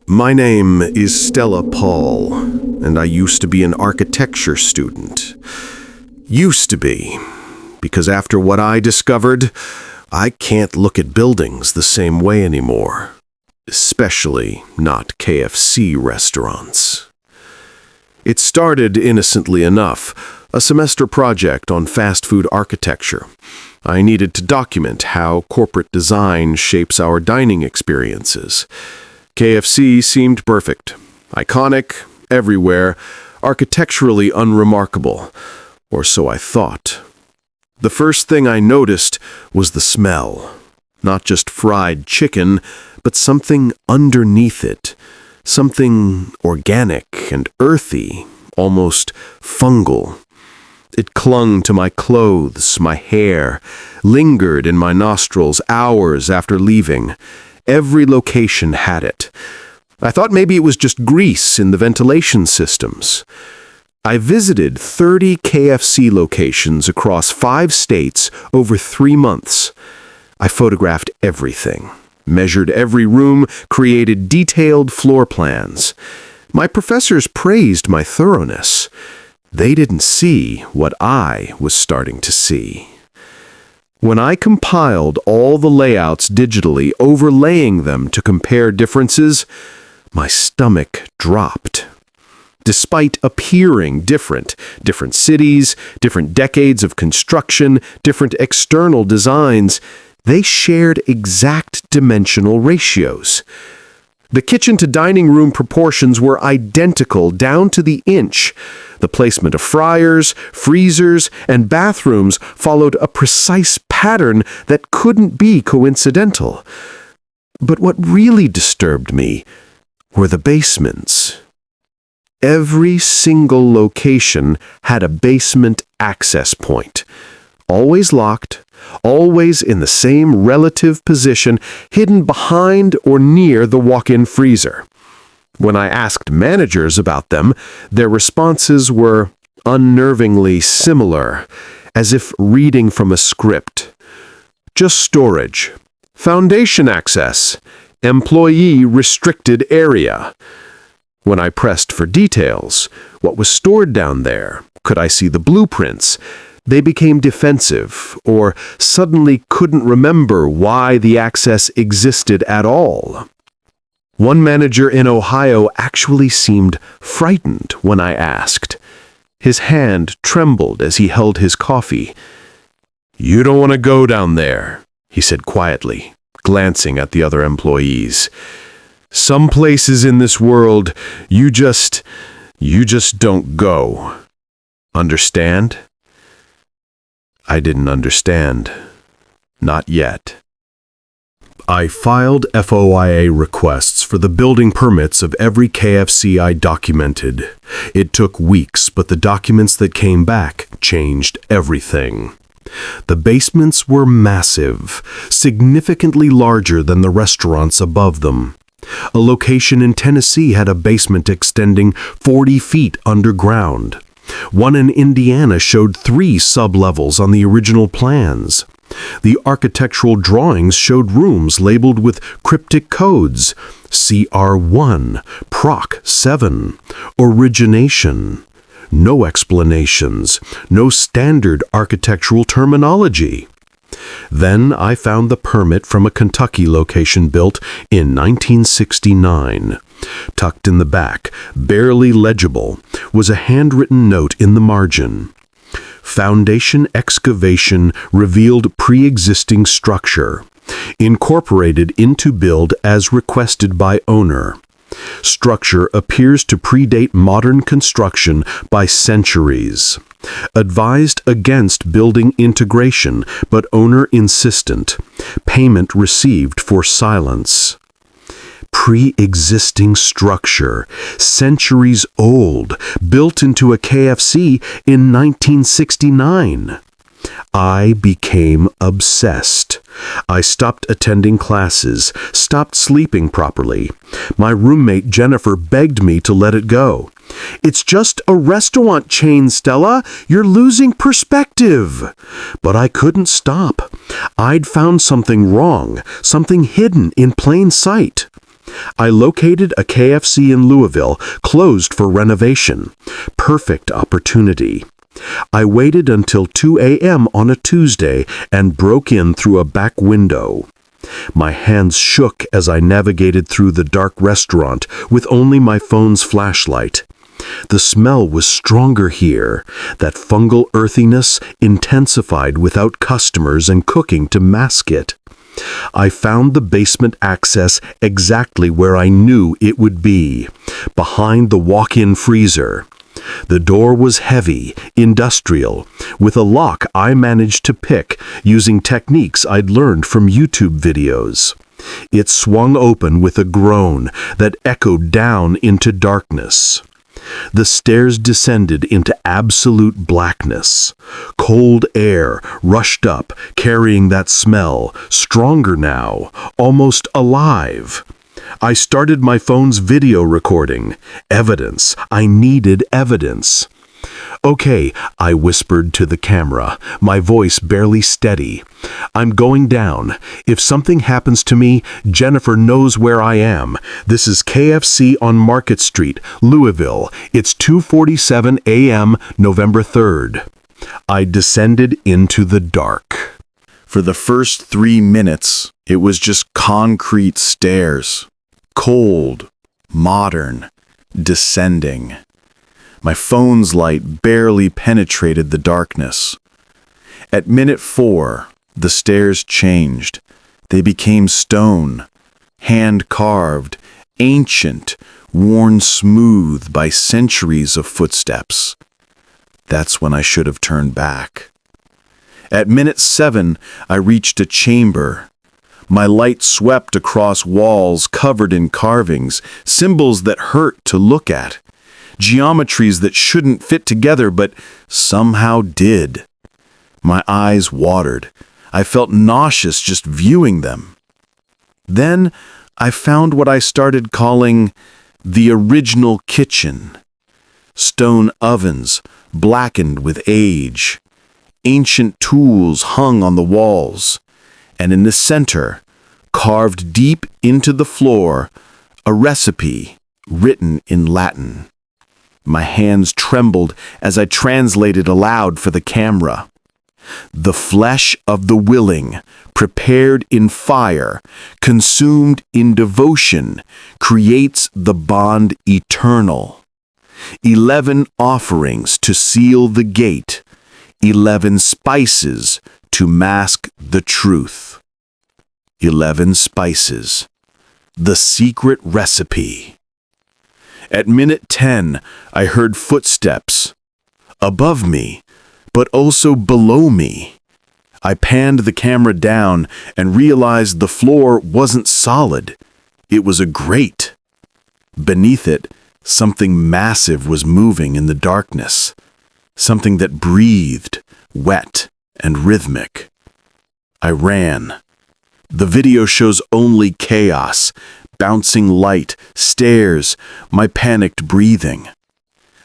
My name is Stella Paul, and I used to be an architecture student. Used to be, because after what I discovered, I can't look at buildings the same way anymore. Especially not KFC restaurants. It started innocently enough, a semester project on fast food architecture. I needed to document how corporate design shapes our dining experiences. KFC seemed perfect, iconic, everywhere, architecturally unremarkable, or so I thought. The first thing I noticed was the smell. Not just fried chicken, but something underneath it. Something organic and earthy, almost fungal. It clung to my clothes, my hair, lingered in my nostrils hours after leaving. Every location had it. I thought maybe it was just grease in the ventilation systems. I visited 30 KFC locations across 5 states over 3 months. I photographed everything, measured every room, created detailed floor plans. My professors praised my thoroughness. They didn't see what I was starting to see. When I compiled all the layouts digitally, overlaying them to compare differences, my stomach dropped. Despite appearing different cities, different decades of construction, different external designs, they shared exact dimensional ratios. The kitchen to dining room proportions were identical down to the inch. The placement of fryers, freezers, and bathrooms followed a precise pattern that couldn't be coincidental. But what really disturbed me were the basements. Every single location had a basement access point. Always locked, always in the same relative position, hidden behind or near the walk-in freezer. When I asked managers about them, their responses were unnervingly similar, as if reading from a script. Just storage, foundation access, employee restricted area. When I pressed for details, what was stored down there, could I see the blueprints, they became defensive or suddenly couldn't remember why the access existed at all. One manager in Ohio actually seemed frightened when I asked. His hand trembled as he held his coffee. "You don't want to go down there," he said quietly, glancing at the other employees. "Some places in this world, you just don't go. Understand?" I didn't understand. Not yet. I filed FOIA requests for the building permits of every KFC I documented. It took weeks, but the documents that came back changed everything. The basements were massive, significantly larger than the restaurants above them. A location in Tennessee had a basement extending 40 feet underground. One in Indiana showed 3 sub-levels on the original plans. The architectural drawings showed rooms labeled with cryptic codes: CR1, Proc 7, Origination. No explanations, no standard architectural terminology. Then I found the permit from a Kentucky location built in 1969. Tucked in the back, barely legible, was a handwritten note in the margin. Foundation excavation revealed pre-existing structure. Incorporated into build as requested by owner. Structure appears to predate modern construction by centuries. Advised against building integration, but owner insistent. Payment received for silence. Pre-existing structure, centuries old, built into a KFC in 1969. I became obsessed. I stopped attending classes, stopped sleeping properly. My roommate Jennifer begged me to let it go. "It's just a restaurant chain, Stella. You're losing perspective." But I couldn't stop. I'd found something wrong, something hidden in plain sight. I located a KFC in Louisville, closed for renovation. Perfect opportunity. I waited until 2 a.m. on a Tuesday and broke in through a back window. My hands shook as I navigated through the dark restaurant with only my phone's flashlight. The smell was stronger here, that fungal earthiness intensified without customers and cooking to mask it. I found the basement access exactly where I knew it would be, behind the walk-in freezer. The door was heavy, industrial, with a lock I managed to pick using techniques I'd learned from YouTube videos. It swung open with a groan that echoed down into darkness. The stairs descended into absolute blackness. Cold air rushed up, carrying that smell, stronger now, almost alive. I started my phone's video recording. Evidence. I needed evidence. "Okay," I whispered to the camera, my voice barely steady. "I'm going down. If something happens to me, Jennifer knows where I am. This is KFC on Market Street, Louisville. It's 2:47 a.m., November 3rd. I descended into the dark. For the first 3 minutes, it was just concrete stairs. Cold, modern, descending. My phone's light barely penetrated the darkness. At minute 4, the stairs changed. They became stone, hand-carved, ancient, worn smooth by centuries of footsteps. That's when I should have turned back. At minute 7, I reached a chamber. My light swept across walls covered in carvings, symbols that hurt to look at. Geometries that shouldn't fit together but somehow did. My eyes watered. I felt nauseous just viewing them. Then I found what I started calling the original kitchen. Stone ovens, blackened with age. Ancient tools hung on the walls. And in the center, carved deep into the floor, a recipe written in Latin. My hands trembled as I translated aloud for the camera. "The flesh of the willing, prepared in fire, consumed in devotion, creates the bond eternal. 11 offerings to seal the gate, 11 spices to mask the truth. 11 spices, the secret recipe." At minute 10, I heard footsteps. Above me, but also below me. I panned the camera down and realized the floor wasn't solid. It was a grate. Beneath it, something massive was moving in the darkness. Something that breathed, wet and rhythmic. I ran. The video shows only chaos. Bouncing light, stairs, my panicked breathing.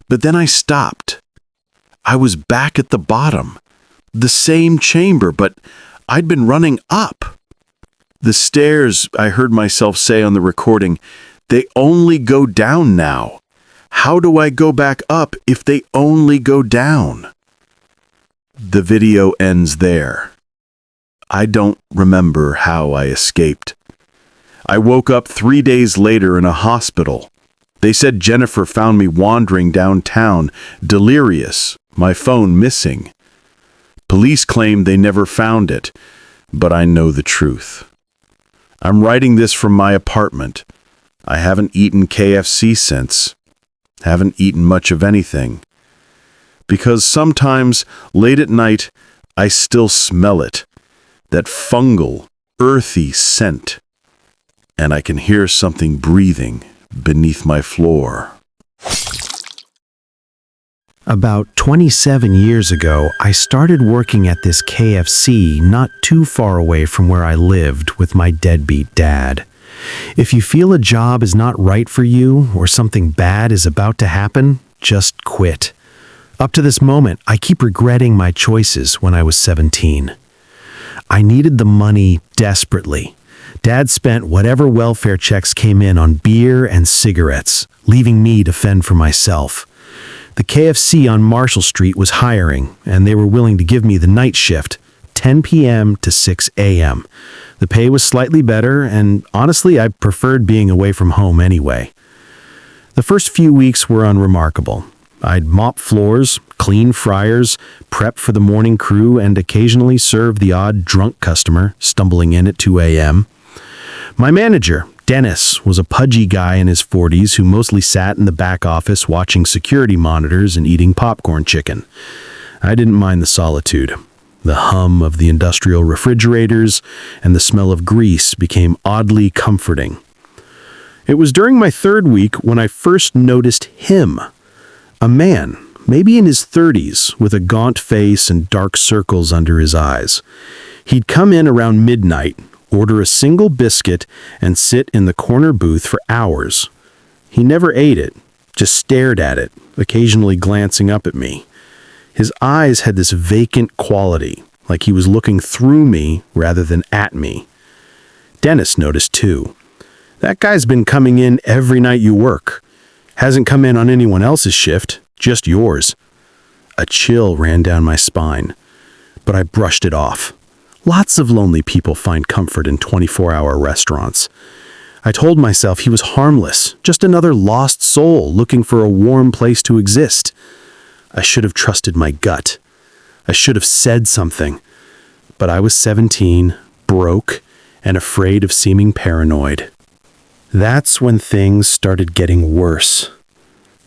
But then I stopped. I was back at the bottom. The same chamber, but I'd been running up. The stairs, I heard myself say on the recording, they only go down now. How do I go back up if they only go down? The video ends there. I don't remember how I escaped. I woke up 3 days later in a hospital. They said Jennifer found me wandering downtown, delirious, my phone missing. Police claim they never found it, but I know the truth. I'm writing this from my apartment. I haven't eaten KFC since. Haven't eaten much of anything. Because sometimes, late at night, I still smell it. That fungal, earthy scent. And I can hear something breathing beneath my floor. About 27 years ago, I started working at this KFC not too far away from where I lived with my deadbeat dad. If you feel a job is not right for you or something bad is about to happen, just quit. Up to this moment, I keep regretting my choices when I was 17. I needed the money desperately. Dad spent whatever welfare checks came in on beer and cigarettes, leaving me to fend for myself. The KFC on Marshall Street was hiring, and they were willing to give me the night shift, 10 p.m. to 6 a.m. The pay was slightly better, and honestly, I preferred being away from home anyway. The first few weeks were unremarkable. I'd mop floors, clean fryers, prep for the morning crew, and occasionally serve the odd drunk customer stumbling in at 2 a.m. My manager, Dennis, was a pudgy guy in his 40s who mostly sat in the back office watching security monitors and eating popcorn chicken. I didn't mind the solitude. The hum of the industrial refrigerators and the smell of grease became oddly comforting. It was during my third week when I first noticed him. A man, maybe in his 30s, with a gaunt face and dark circles under his eyes. He'd come in around midnight, order a single biscuit, and sit in the corner booth for hours. He never ate it, just stared at it, occasionally glancing up at me. His eyes had this vacant quality, like he was looking through me rather than at me. Dennis noticed too. That guy's been coming in every night you work. Hasn't come in on anyone else's shift, just yours. A chill ran down my spine, but I brushed it off. Lots of lonely people find comfort in 24-hour restaurants. I told myself he was harmless, just another lost soul looking for a warm place to exist. I should have trusted my gut. I should have said something. But I was 17, broke, and afraid of seeming paranoid. That's when things started getting worse.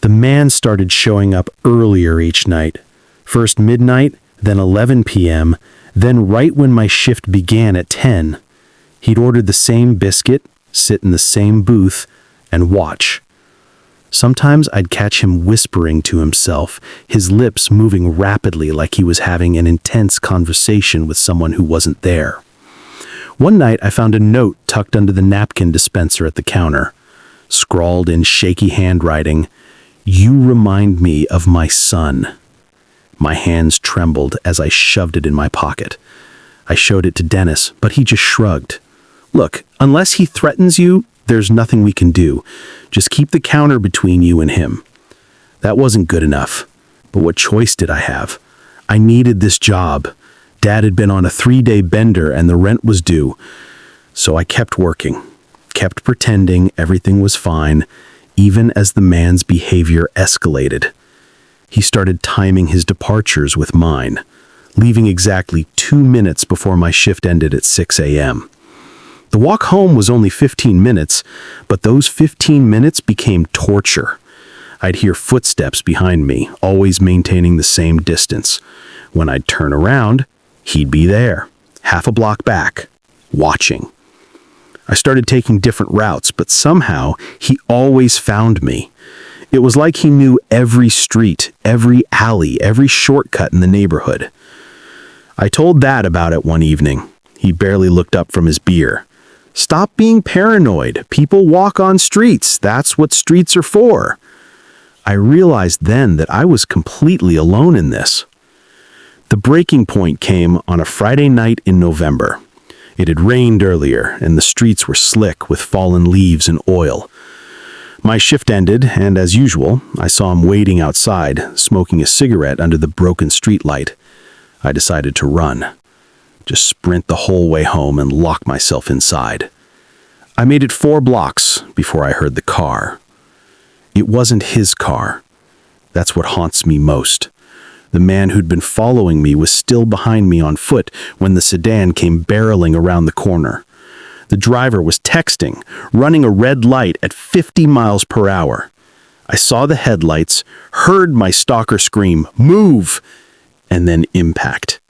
The man started showing up earlier each night. First midnight, then 11 p.m., then right when my shift began at 10. He'd order the same biscuit, sit in the same booth, and watch. Sometimes I'd catch him whispering to himself, his lips moving rapidly like he was having an intense conversation with someone who wasn't there. One night I found a note tucked under the napkin dispenser at the counter. Scrawled in shaky handwriting, "You remind me of my son." My hands trembled as I shoved it in my pocket. I showed it to Dennis, but he just shrugged. "Look, unless he threatens you, there's nothing we can do. Just keep the counter between you and him." That wasn't good enough. But what choice did I have? I needed this job. Dad had been on a 3-day bender and the rent was due. So I kept working, kept pretending everything was fine, even as the man's behavior escalated. He started timing his departures with mine, leaving exactly 2 minutes before my shift ended at 6 a.m. The walk home was only 15 minutes, but those 15 minutes became torture. I'd hear footsteps behind me, always maintaining the same distance. When I'd turn around, he'd be there, half a block back, watching. I started taking different routes, but somehow he always found me. It was like he knew every street, every alley, every shortcut in the neighborhood. I told Dad about it one evening. He barely looked up from his beer. "Stop being paranoid. People walk on streets. That's what streets are for." I realized then that I was completely alone in this. The breaking point came on a Friday night in November. It had rained earlier, and the streets were slick with fallen leaves and oil. My shift ended, and as usual, I saw him waiting outside, smoking a cigarette under the broken streetlight. I decided to run. Just sprint the whole way home and lock myself inside. I made it 4 blocks before I heard the car. It wasn't his car. That's what haunts me most. The man who'd been following me was still behind me on foot when the sedan came barreling around the corner. The driver was texting, running a red light at 50 miles per hour. I saw the headlights, heard my stalker scream, "Move!" and then impact.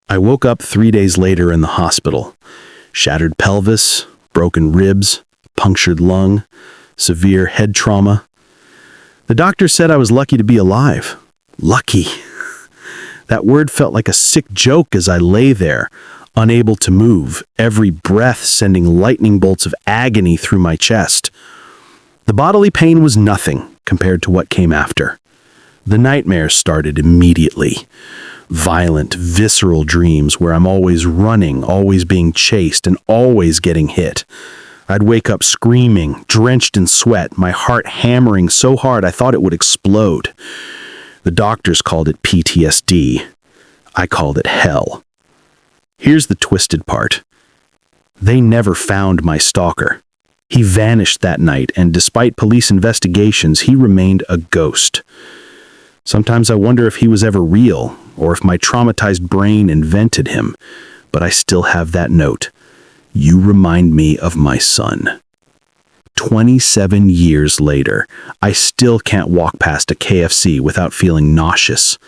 I woke up 3 days later in the hospital. Shattered pelvis, broken ribs, punctured lung, severe head trauma. The doctor said I was lucky to be alive. Lucky. That word felt like a sick joke as I lay there, unable to move, every breath sending lightning bolts of agony through my chest. The bodily pain was nothing compared to what came after. The nightmares started immediately. Violent, visceral dreams where I'm always running, always being chased, and always getting hit. I'd wake up screaming, drenched in sweat, my heart hammering so hard I thought it would explode. The doctors called it PTSD. I called it hell. Here's the twisted part. They never found my stalker. He vanished that night, and despite police investigations, he remained a ghost. Sometimes I wonder if he was ever real, or if my traumatized brain invented him, but I still have that note. You remind me of my son. 27 years later, I still can't walk past a KFC without feeling nauseous.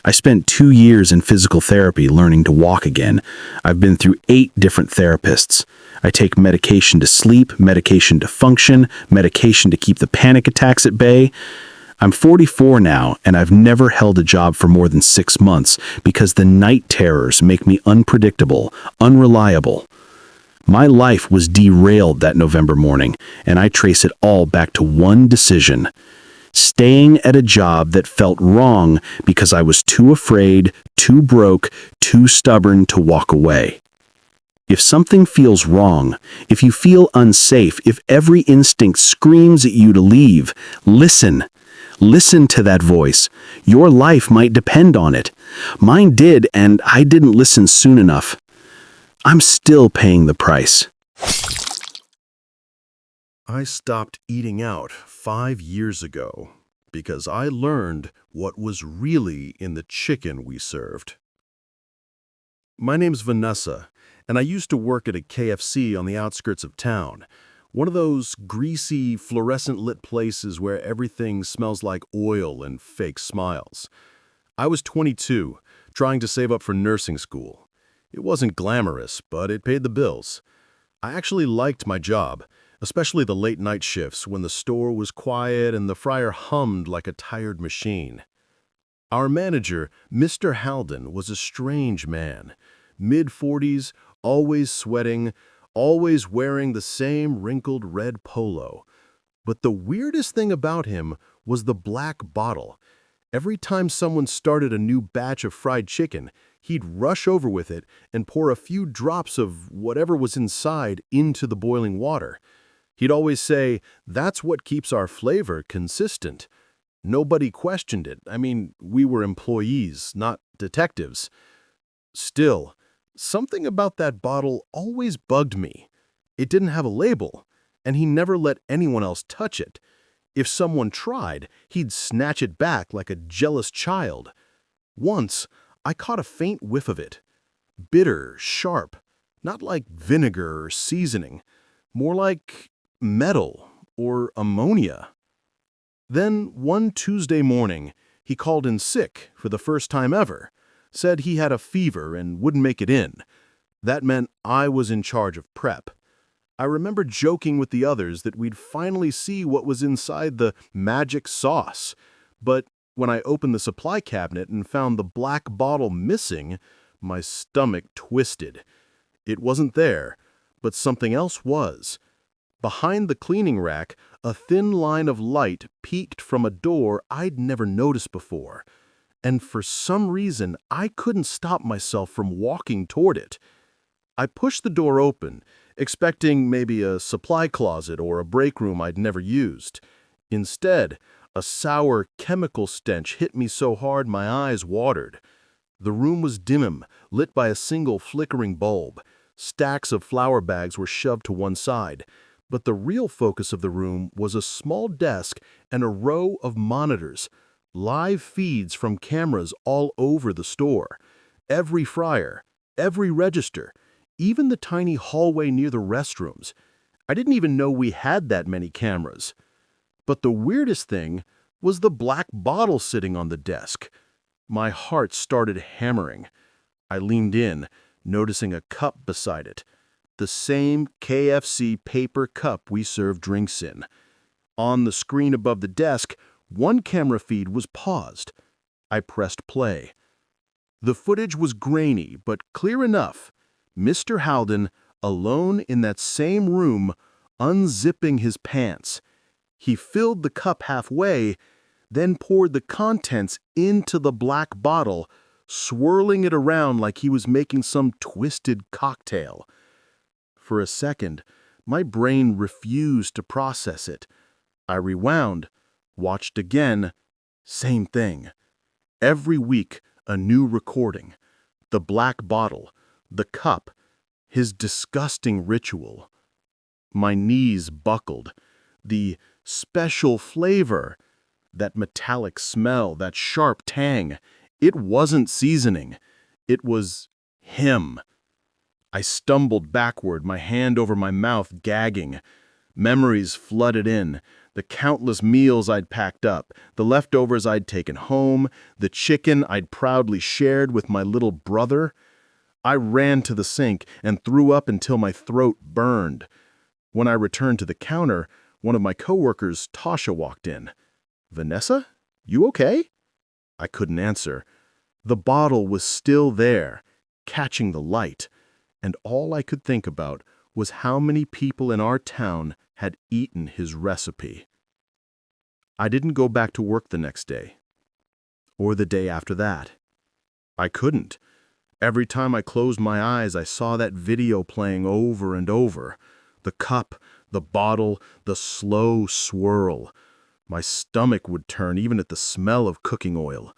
I spent 2 years in physical therapy learning to walk again. I've been through 8 different therapists. I take medication to sleep, medication to function, medication to keep the panic attacks at bay. I'm 44 now, and I've never held a job for more than 6 months because the night terrors make me unpredictable, unreliable. My life was derailed that November morning, and I trace it all back to one decision: staying at a job that felt wrong because I was too afraid, too broke, too stubborn to walk away. If something feels wrong, if you feel unsafe, if every instinct screams at you to leave, listen. Listen to that voice. Your life might depend on it. Mine did, and I didn't listen soon enough. I'm still paying the price. I stopped eating out 5 years ago because I learned what was really in the chicken we served. My name's Vanessa, and I used to work at a KFC on the outskirts of town. One of those greasy, fluorescent-lit places where everything smells like oil and fake smiles. I was 22, trying to save up for nursing school. It wasn't glamorous, but it paid the bills. I actually liked my job, especially the late-night shifts when the store was quiet and the fryer hummed like a tired machine. Our manager, Mr. Halden, was a strange man. Mid-40s, always sweating, always wearing the same wrinkled red polo. But the weirdest thing about him was the black bottle. Every time someone started a new batch of fried chicken, he'd rush over with it and pour a few drops of whatever was inside into the boiling water. He'd always say, "That's what keeps our flavor consistent." Nobody questioned it. I mean, we were employees, not detectives. Still, something about that bottle always bugged me. It didn't have a label, and he never let anyone else touch it. If someone tried, he'd snatch it back like a jealous child. Once, I caught a faint whiff of it. Bitter, sharp, not like vinegar or seasoning, more like metal or ammonia. Then, one Tuesday morning, he called in sick for the first time ever, said he had a fever and wouldn't make it in. That meant I was in charge of prep. I remember joking with the others that we'd finally see what was inside the magic sauce. But when I opened the supply cabinet and found the black bottle missing, my stomach twisted. It wasn't there, but something else was. Behind the cleaning rack, a thin line of light peeked from a door I'd never noticed before. And for some reason, I couldn't stop myself from walking toward it. I pushed the door open, expecting maybe a supply closet or a break room I'd never used. Instead, a sour chemical stench hit me so hard my eyes watered. The room was dim, lit by a single flickering bulb. Stacks of flour bags were shoved to one side. But the real focus of the room was a small desk and a row of monitors. Live feeds from cameras all over the store. Every fryer, every register, even the tiny hallway near the restrooms. I didn't even know we had that many cameras. But the weirdest thing was the black bottle sitting on the desk. My heart started hammering. I leaned in, noticing a cup beside it. The same KFC paper cup we serve drinks in. On the screen above the desk, one camera feed was paused. I pressed play. The footage was grainy, but clear enough. Mr. Halden, alone in that same room, unzipping his pants. He filled the cup halfway, then poured the contents into the black bottle, swirling it around like he was making some twisted cocktail. For a second, my brain refused to process it. I rewound, watched again, same thing. Every week, a new recording. The black bottle, the cup, his disgusting ritual. My knees buckled. The special flavor, that metallic smell, that sharp tang, it wasn't seasoning. It was him. I stumbled backward, my hand over my mouth, gagging. Memories flooded in. The countless meals I'd packed up, the leftovers I'd taken home, the chicken I'd proudly shared with my little brother. I ran to the sink and threw up until my throat burned. When I returned to the counter, one of my coworkers, Tasha, walked in. "Vanessa, you okay?" I couldn't answer. The bottle was still there, catching the light, and all I could think about was how many people in our town had eaten his recipe. I didn't go back to work the next day, or the day after that. I couldn't. Every time I closed my eyes, I saw that video playing over and over. The cup, the bottle, the slow swirl. My stomach would turn even at the smell of cooking oil.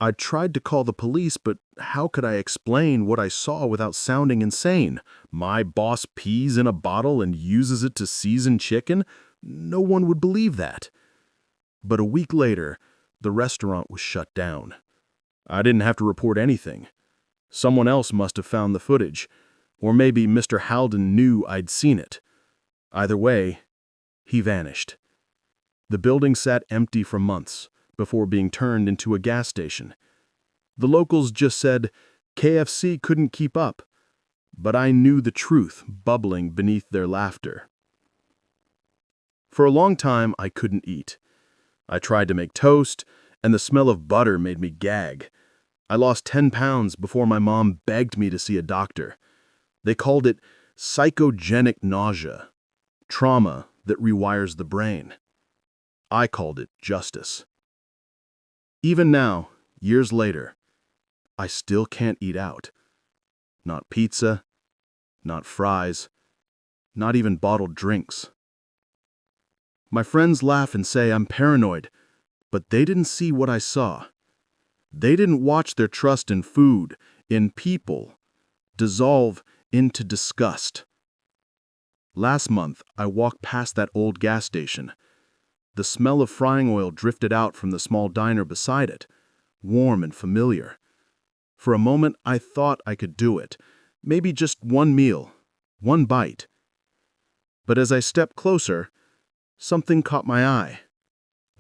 I tried to call the police, but how could I explain what I saw without sounding insane? My boss pees in a bottle and uses it to season chicken? No one would believe that. But a week later, the restaurant was shut down. I didn't have to report anything. Someone else must have found the footage, or maybe Mr. Halden knew I'd seen it. Either way, he vanished. The building sat empty for months before being turned into a gas station. The locals just said KFC couldn't keep up, but I knew the truth bubbling beneath their laughter. For a long time, I couldn't eat. I tried to make toast, and the smell of butter made me gag. I lost 10 pounds before my mom begged me to see a doctor. They called it psychogenic nausea, trauma that rewires the brain. I called it justice. Even now, years later, I still can't eat out. Not pizza, not fries, not even bottled drinks. My friends laugh and say I'm paranoid, but they didn't see what I saw. They didn't watch their trust in food, in people, dissolve into disgust. Last month, I walked past that old gas station. The smell of frying oil drifted out from the small diner beside it, warm and familiar. For a moment, I thought I could do it. Maybe just one meal, one bite. But as I stepped closer, something caught my eye.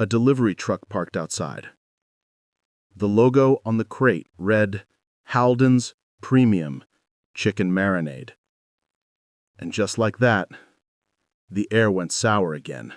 A delivery truck parked outside. The logo on the crate read, "Halden's Premium Chicken Marinade." And just like that, the air went sour again.